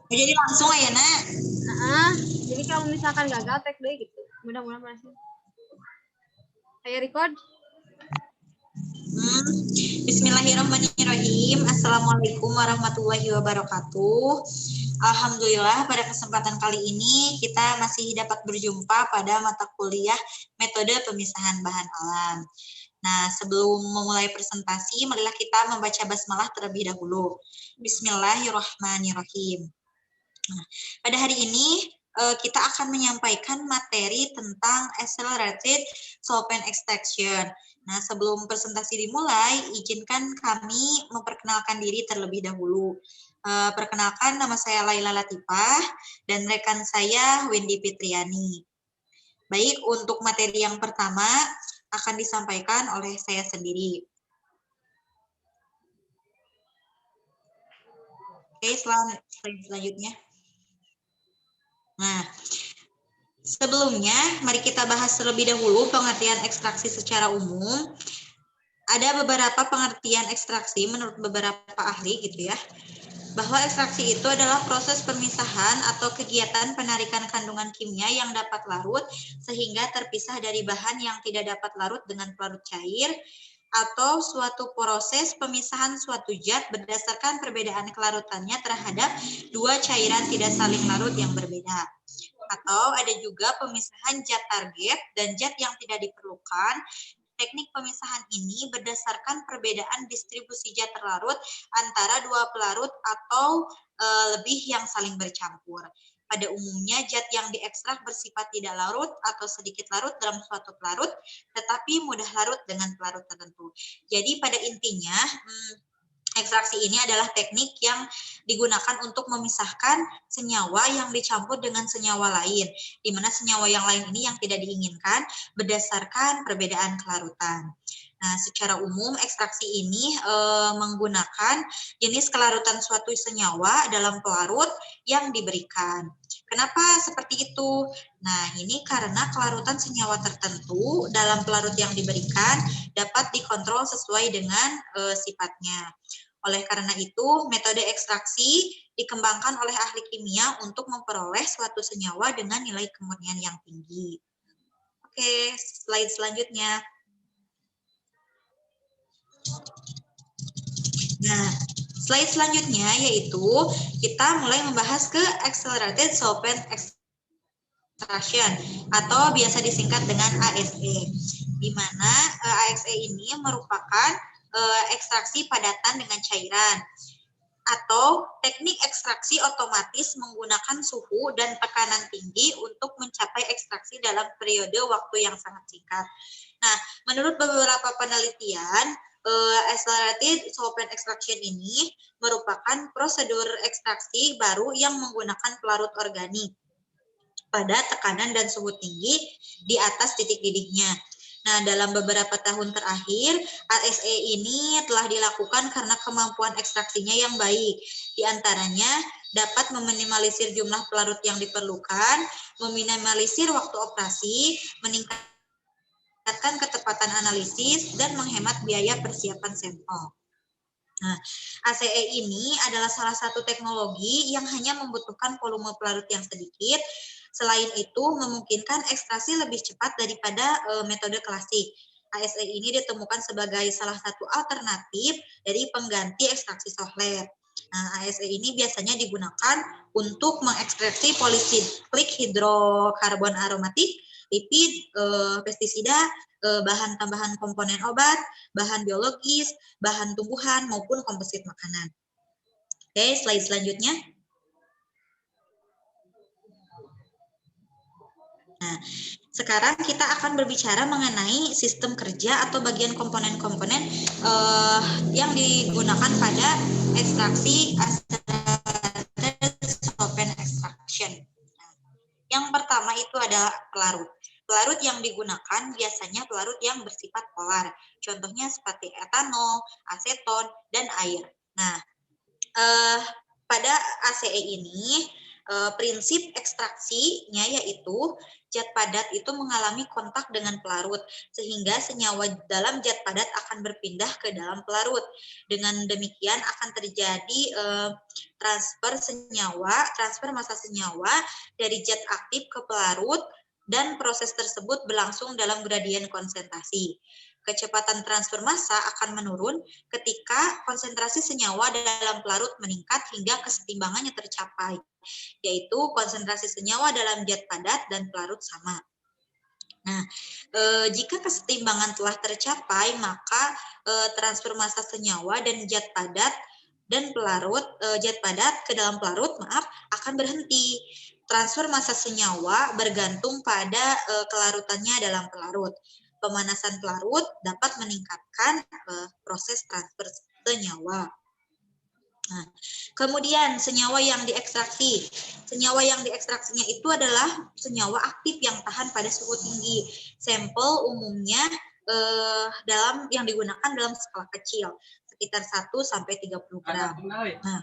Jadi langsung ya, Nak. Jadi kalau misalkan gagal tag deh gitu. Mudah-mudahan berhasil. Ayo record. Bismillahirrahmanirrahim. Assalamualaikum warahmatullahi wabarakatuh. Alhamdulillah pada kesempatan kali ini kita masih dapat berjumpa pada mata kuliah metode pemisahan bahan alam. Nah, sebelum memulai presentasi, marilah kita membaca basmalah terlebih dahulu. Bismillahirrahmanirrahim. Nah, pada hari ini kita akan menyampaikan materi tentang accelerated solvent extraction. Nah, sebelum presentasi dimulai, izinkan kami memperkenalkan diri terlebih dahulu. Perkenalkan, nama saya Laila Latifah dan rekan saya Wendy Fitriani. Baik, untuk materi yang pertama akan disampaikan oleh saya sendiri. Oke, selanjutnya. Nah, sebelumnya, mari kita bahas terlebih dahulu pengertian ekstraksi secara umum. Ada beberapa pengertian ekstraksi menurut beberapa ahli gitu ya, bahwa ekstraksi itu adalah proses pemisahan atau kegiatan penarikan kandungan kimia yang dapat larut sehingga terpisah dari bahan yang tidak dapat larut dengan pelarut cair, atau suatu proses pemisahan suatu zat berdasarkan perbedaan kelarutannya terhadap dua cairan tidak saling larut yang berbeda. Atau ada juga pemisahan zat target dan zat yang tidak diperlukan. Teknik pemisahan ini berdasarkan perbedaan distribusi zat terlarut antara dua pelarut atau lebih yang saling bercampur. Pada umumnya, zat yang diekstrak bersifat tidak larut atau sedikit larut dalam suatu pelarut, tetapi mudah larut dengan pelarut tertentu. Jadi pada intinya, ekstraksi ini adalah teknik yang digunakan untuk memisahkan senyawa yang dicampur dengan senyawa lain, di mana senyawa yang lain ini yang tidak diinginkan berdasarkan perbedaan kelarutan. Nah, secara umum ekstraksi ini menggunakan jenis kelarutan suatu senyawa dalam pelarut yang diberikan. Kenapa seperti itu? Nah, ini karena kelarutan senyawa tertentu dalam pelarut yang diberikan dapat dikontrol sesuai dengan sifatnya. Oleh karena itu, metode ekstraksi dikembangkan oleh ahli kimia untuk memperoleh suatu senyawa dengan nilai kemurnian yang tinggi. Oke, slide selanjutnya. Nah, slide selanjutnya yaitu kita mulai membahas ke accelerated solvent extraction atau biasa disingkat dengan ASE, di mana ASE ini merupakan ekstraksi padatan dengan cairan atau teknik ekstraksi otomatis menggunakan suhu dan tekanan tinggi untuk mencapai ekstraksi dalam periode waktu yang sangat singkat. Nah, menurut beberapa penelitian, accelerated solvent extraction ini merupakan prosedur ekstraksi baru yang menggunakan pelarut organik pada tekanan dan suhu tinggi di atas titik didihnya. Nah, dalam beberapa tahun terakhir, ASE ini telah dilakukan karena kemampuan ekstraksinya yang baik. Di antaranya, dapat meminimalisir jumlah pelarut yang diperlukan, meminimalisir waktu operasi, meningkatkan ketepatan analisis, dan menghemat biaya persiapan sampel. Nah, ACE ini adalah salah satu teknologi yang hanya membutuhkan volume pelarut yang sedikit. Selain itu, memungkinkan ekstraksi lebih cepat daripada metode klasik. ASE ini ditemukan sebagai salah satu alternatif dari pengganti ekstraksi Sohler. Nah, ASE ini biasanya digunakan untuk mengekstraksi polisiklik hidrokarbon aromatik, lipid, pestisida, bahan tambahan komponen obat, bahan biologis, bahan tumbuhan, maupun komposit makanan. Oke, slide selanjutnya. Nah, sekarang kita akan berbicara mengenai sistem kerja atau bagian komponen-komponen yang digunakan pada ekstraksi solvent extraction. Nah, yang pertama itu adalah pelarut. Pelarut yang digunakan biasanya pelarut yang bersifat polar. Contohnya seperti etanol, aseton, dan air. Nah, pada ACE ini Prinsip ekstraksinya yaitu zat padat itu mengalami kontak dengan pelarut, sehingga senyawa dalam zat padat akan berpindah ke dalam pelarut. Dengan demikian akan terjadi transfer massa senyawa dari zat aktif ke pelarut, dan proses tersebut berlangsung dalam gradien konsentrasi. Kecepatan transfer massa akan menurun ketika konsentrasi senyawa dalam pelarut meningkat hingga kesetimbangannya tercapai, yaitu konsentrasi senyawa dalam zat padat dan pelarut sama. Nah, jika kesetimbangan telah tercapai, maka transfer massa senyawa dan zat padat dan pelarut, zat padat ke dalam pelarut, akan berhenti. Transfer massa senyawa bergantung pada kelarutannya dalam pelarut. Pemanasan pelarut dapat meningkatkan proses transfer senyawa. Nah, kemudian senyawa yang diekstraksi. Senyawa yang diekstraksinya itu adalah senyawa aktif yang tahan pada suhu tinggi. Sampel umumnya dalam yang digunakan dalam skala kecil, sekitar 1 sampai 30 gram. Nah,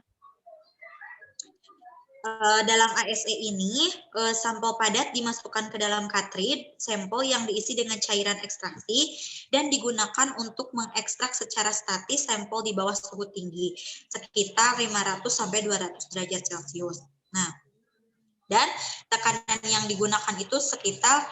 dalam ASE ini, sampel padat dimasukkan ke dalam cartridge, sampel yang diisi dengan cairan ekstraksi, dan digunakan untuk mengekstrak secara statis sampel di bawah suhu tinggi, sekitar 500 sampai 200 derajat Celcius. Nah, dan tekanan yang digunakan itu sekitar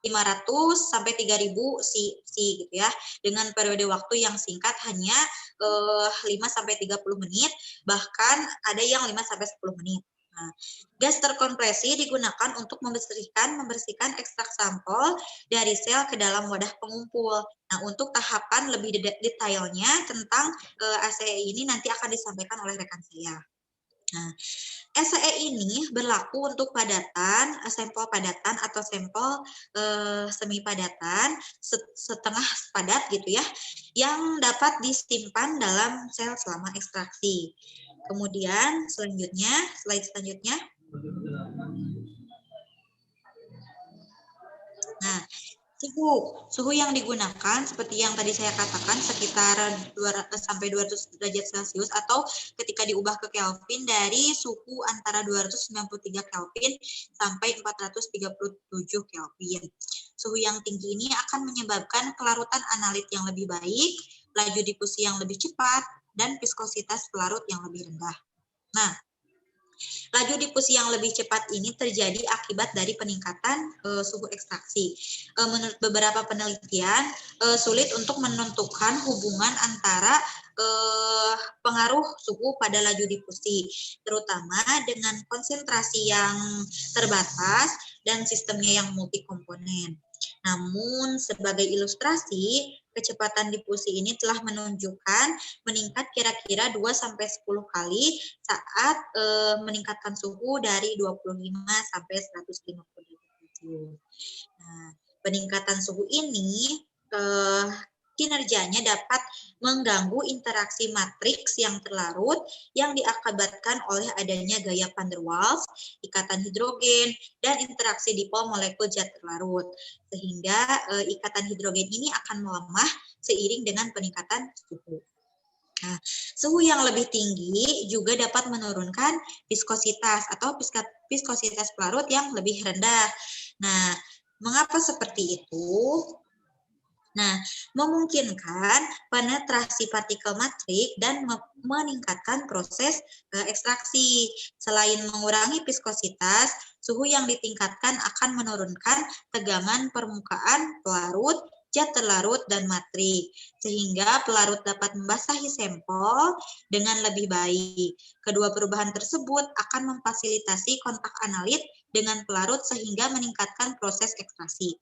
500 sampai 3000 C gitu ya, dengan periode waktu yang singkat hanya 5 sampai 30 menit, bahkan ada yang 5 sampai 10 menit. Nah, gas terkompresi digunakan untuk membersihkan ekstrak sampel dari sel ke dalam wadah pengumpul. Nah, untuk tahapan lebih detailnya tentang ASE ini nanti akan disampaikan oleh rekan saya. Nah, SE ini berlaku untuk padatan, sampel padatan atau sampel semi padatan, setengah padat gitu ya, yang dapat disimpan dalam sel selama ekstraksi. Kemudian selanjutnya, slide selanjutnya. Nah, suhu yang digunakan seperti yang tadi saya katakan sekitar 200 sampai 200 derajat Celcius, atau ketika diubah ke Kelvin dari suhu antara 293 Kelvin sampai 437 Kelvin. Suhu yang tinggi ini akan menyebabkan kelarutan analit yang lebih baik, laju difusi yang lebih cepat, dan viskositas pelarut yang lebih rendah. Nah, laju difusi yang lebih cepat ini terjadi akibat dari peningkatan suhu ekstraksi. Menurut beberapa penelitian, sulit untuk menentukan hubungan antara pengaruh suhu pada laju difusi, terutama dengan konsentrasi yang terbatas dan sistemnya yang multikomponen. Namun, sebagai ilustrasi, kecepatan difusi ini telah menunjukkan meningkat kira-kira 2-10 kali saat meningkatkan suhu dari 25 sampai 150 derajat Celcius. Nah, peningkatan suhu ini kinerjanya dapat mengganggu interaksi matriks yang terlarut yang diakibatkan oleh adanya gaya van der Waals, ikatan hidrogen, dan interaksi dipol molekul zat terlarut. Sehingga ikatan hidrogen ini akan melemah seiring dengan peningkatan suhu. Nah, suhu yang lebih tinggi juga dapat menurunkan viskositas atau viskositas pelarut yang lebih rendah. Nah, mengapa seperti itu? Nah, memungkinkan penetrasi partikel matrik dan meningkatkan proses ekstraksi. Selain mengurangi viskositas, suhu yang ditingkatkan akan menurunkan tegangan permukaan pelarut, zat terlarut, dan matrik, sehingga pelarut dapat membasahi sampel dengan lebih baik. Kedua perubahan tersebut akan memfasilitasi kontak analit dengan pelarut sehingga meningkatkan proses ekstraksi.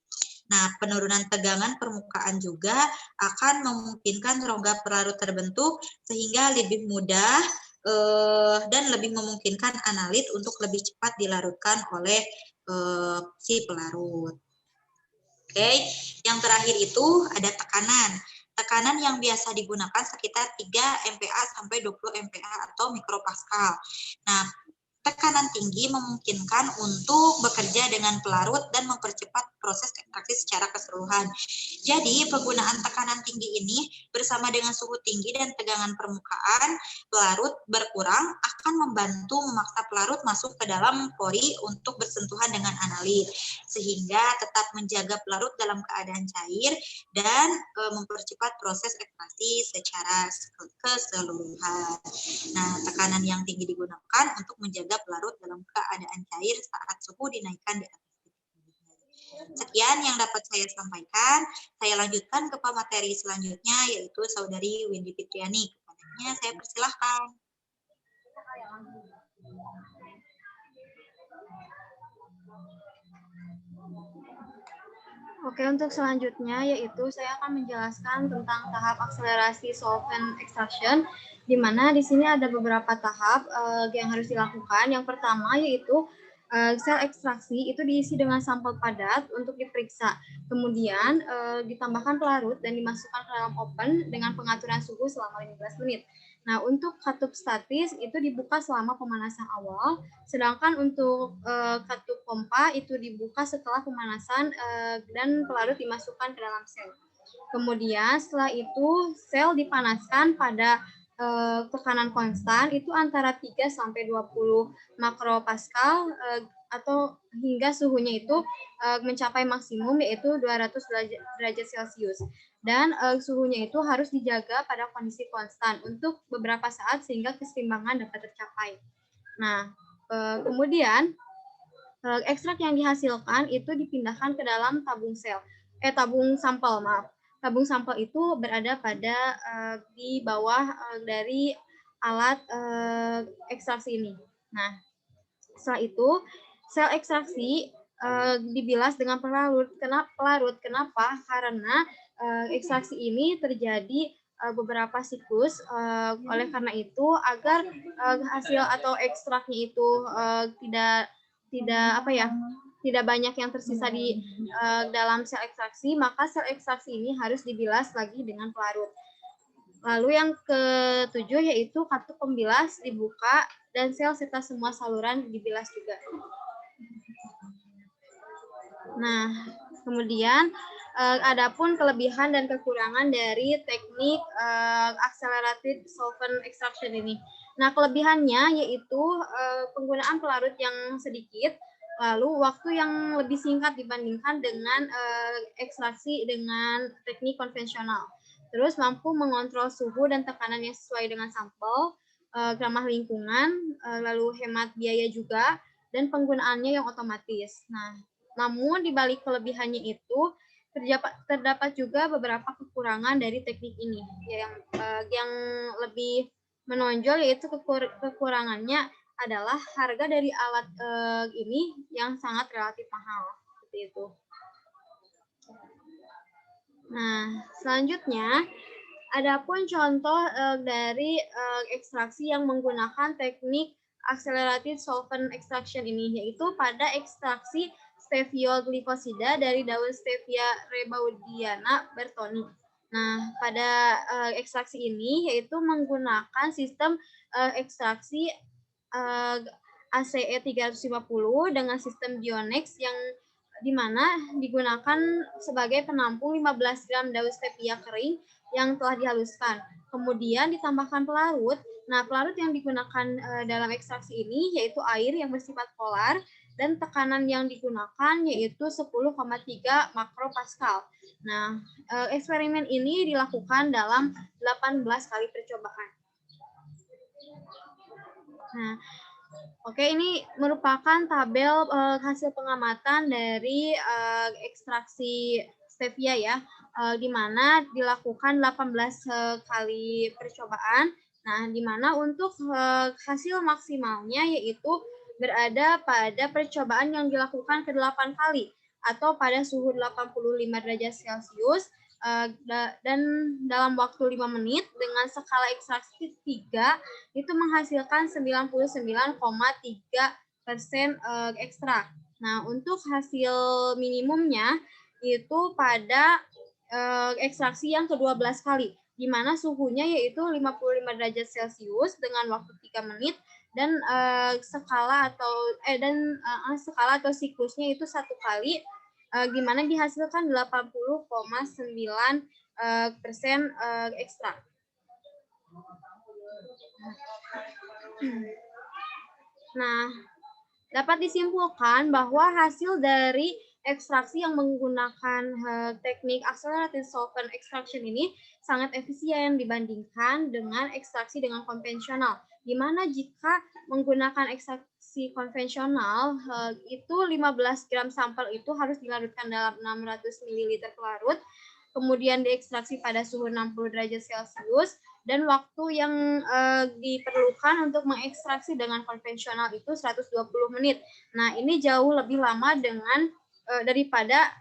Nah, penurunan tegangan permukaan juga akan memungkinkan rongga pelarut terbentuk sehingga lebih mudah dan lebih memungkinkan analit untuk lebih cepat dilarutkan oleh si pelarut. Oke, yang terakhir itu ada tekanan. Tekanan yang biasa digunakan sekitar 3 MPa sampai 20 MPa atau mikropascal. Nah, tekanan tinggi memungkinkan untuk bekerja dengan pelarut dan mempercepat proses ekstraksi secara keseluruhan. Jadi, penggunaan tekanan tinggi ini bersama dengan suhu tinggi dan tegangan permukaan pelarut berkurang akan membantu memaksa pelarut masuk ke dalam pori untuk bersentuhan dengan analit, sehingga tetap menjaga pelarut dalam keadaan cair dan mempercepat proses ekstraksi secara keseluruhan. Nah, tekanan yang tinggi digunakan untuk menjaga pelarut dalam keadaan cair saat suhu dinaikkan di atas titik. Sekian yang dapat saya sampaikan. Saya lanjutkan ke materi selanjutnya, yaitu Saudari Windy Fitriani. Kepadanya saya persilahkan. Oke, untuk selanjutnya yaitu saya akan menjelaskan tentang tahap akselerasi solvent extraction, di mana di sini ada beberapa tahap yang harus dilakukan. Yang pertama yaitu sel ekstraksi itu diisi dengan sampel padat untuk diperiksa. Kemudian ditambahkan pelarut dan dimasukkan ke dalam oven dengan pengaturan suhu selama 15 menit. Nah, untuk katup statis itu dibuka selama pemanasan awal, sedangkan untuk katup pompa itu dibuka setelah pemanasan dan pelarut dimasukkan ke dalam sel. Kemudian setelah itu sel dipanaskan pada tekanan konstan itu antara 3 sampai 20 makropascal atau hingga suhunya itu mencapai maksimum yaitu 200 derajat Celcius. Dan suhunya itu harus dijaga pada kondisi konstan untuk beberapa saat sehingga keseimbangan dapat tercapai. Nah, kemudian ekstrak yang dihasilkan itu dipindahkan ke dalam tabung sampel, maaf. Tabung sampel itu berada pada di bawah dari alat ekstraksi ini. Nah, setelah itu sel ekstraksi dibilas dengan pelarut. Kenapa? Karena ekstraksi ini terjadi beberapa siklus. Oleh karena itu, agar hasil atau ekstraknya itu tidak banyak yang tersisa di dalam sel ekstraksi, maka sel ekstraksi ini harus dibilas lagi dengan pelarut. Lalu yang ketujuh yaitu katup pembilas dibuka dan sel serta semua saluran dibilas juga. Nah, kemudian adapun kelebihan dan kekurangan dari teknik accelerated solvent extraction ini. Nah, kelebihannya yaitu penggunaan pelarut yang sedikit, lalu waktu yang lebih singkat dibandingkan dengan ekstraksi dengan teknik konvensional. Terus mampu mengontrol suhu dan tekanan yang sesuai dengan sampel, ramah lingkungan, lalu hemat biaya juga, dan penggunaannya yang otomatis. Nah, namun di balik kelebihannya itu terdapat juga beberapa kekurangan dari teknik ini. Yang lebih menonjol yaitu kekurangannya adalah harga dari alat ini yang sangat relatif mahal. Seperti itu. Nah, selanjutnya, adapun contoh dari ekstraksi yang menggunakan teknik accelerated solvent extraction ini, yaitu pada ekstraksi stevia glikosida dari daun stevia rebaudiana bertoni. Nah, pada ekstraksi ini yaitu menggunakan sistem ekstraksi ACE 350 dengan sistem Dionex yang di mana digunakan sebagai penampung 15 gram daun stevia kering yang telah dihaluskan. Kemudian ditambahkan pelarut. Nah, pelarut yang digunakan dalam ekstraksi ini yaitu air yang bersifat polar dan tekanan yang digunakan yaitu 10,3 makropascal. Nah, eksperimen ini dilakukan dalam 18 kali percobaan. Nah, oke, ini merupakan tabel hasil pengamatan dari ekstraksi stevia ya, di mana dilakukan 18 kali percobaan. Nah, di mana untuk hasil maksimalnya yaitu berada pada percobaan yang dilakukan ke-8 kali atau pada suhu 85 derajat Celcius dan dalam waktu 5 menit dengan skala ekstraksi 3 itu menghasilkan 99,3% ekstrak. Nah, untuk hasil minimumnya itu pada ekstraksi yang ke-12 kali, di mana suhunya yaitu 55 derajat Celcius dengan waktu 3 menit skala atau siklusnya itu 1 kali, gimana dihasilkan 80,9% ekstrak. Nah, dapat disimpulkan bahwa hasil dari ekstraksi yang menggunakan teknik accelerated solvent extraction ini sangat efisien dibandingkan dengan ekstraksi dengan konvensional. Di mana jika menggunakan ekstraksi konvensional, itu 15 gram sampel itu harus dilarutkan dalam 600 ml pelarut, kemudian diekstraksi pada suhu 60 derajat Celcius, dan waktu yang diperlukan untuk mengekstraksi dengan konvensional itu 120 menit. Nah, ini jauh lebih lama daripada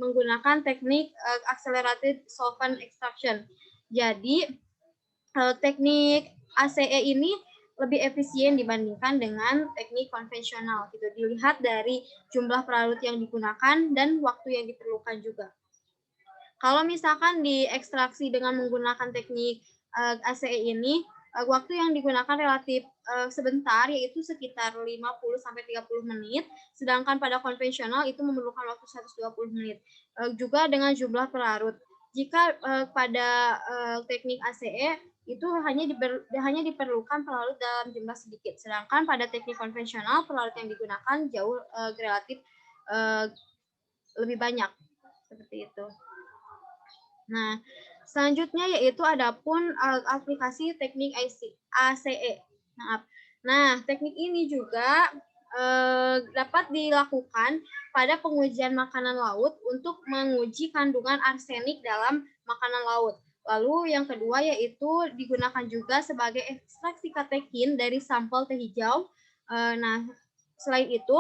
menggunakan teknik accelerated solvent extraction. Jadi, teknik ACE ini lebih efisien dibandingkan dengan teknik konvensional. Gitu. Dilihat dari jumlah pelarut yang digunakan dan waktu yang diperlukan juga. Kalau misalkan diekstraksi dengan menggunakan teknik ACE ini, waktu yang digunakan relatif sebentar, yaitu sekitar 50-30 menit, sedangkan pada konvensional itu memerlukan waktu 120 menit. Juga dengan jumlah pelarut. Jika pada teknik ACE, itu hanya diperlukan pelarut dalam jumlah sedikit, sedangkan pada teknik konvensional, pelarut yang digunakan jauh relatif lebih banyak. Seperti itu. Nah, selanjutnya yaitu adapun aplikasi teknik ACE. Nah, teknik ini juga dapat dilakukan pada pengujian makanan laut untuk menguji kandungan arsenik dalam makanan laut. Lalu yang kedua yaitu digunakan juga sebagai ekstraksi katekin dari sampel teh hijau. Nah, selain itu,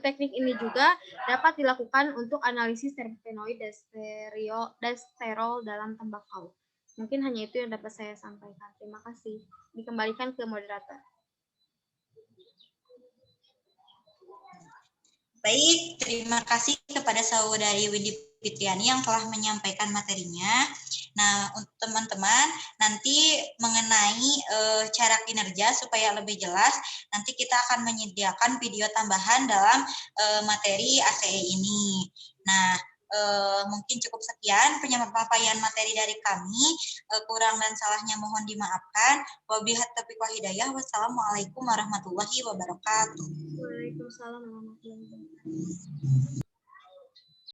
teknik ini juga dapat dilakukan untuk analisis terpenoid dan sterol dalam tembakau. Mungkin hanya itu yang dapat saya sampaikan. Terima kasih. Dikembalikan ke moderator. Baik, terima kasih kepada saudari Windy Fitriani yang telah menyampaikan materinya. Nah, untuk teman-teman, nanti mengenai cara kinerja supaya lebih jelas, nanti kita akan menyediakan video tambahan dalam materi ACE ini. Nah, mungkin cukup sekian penyampaian materi dari kami. Kurang dan salahnya mohon dimaafkan. Wabillahi taufiq wal hidayah. Wassalamualaikum warahmatullahi wabarakatuh. Waalaikumsalam warahmatullahi wabarakatuh.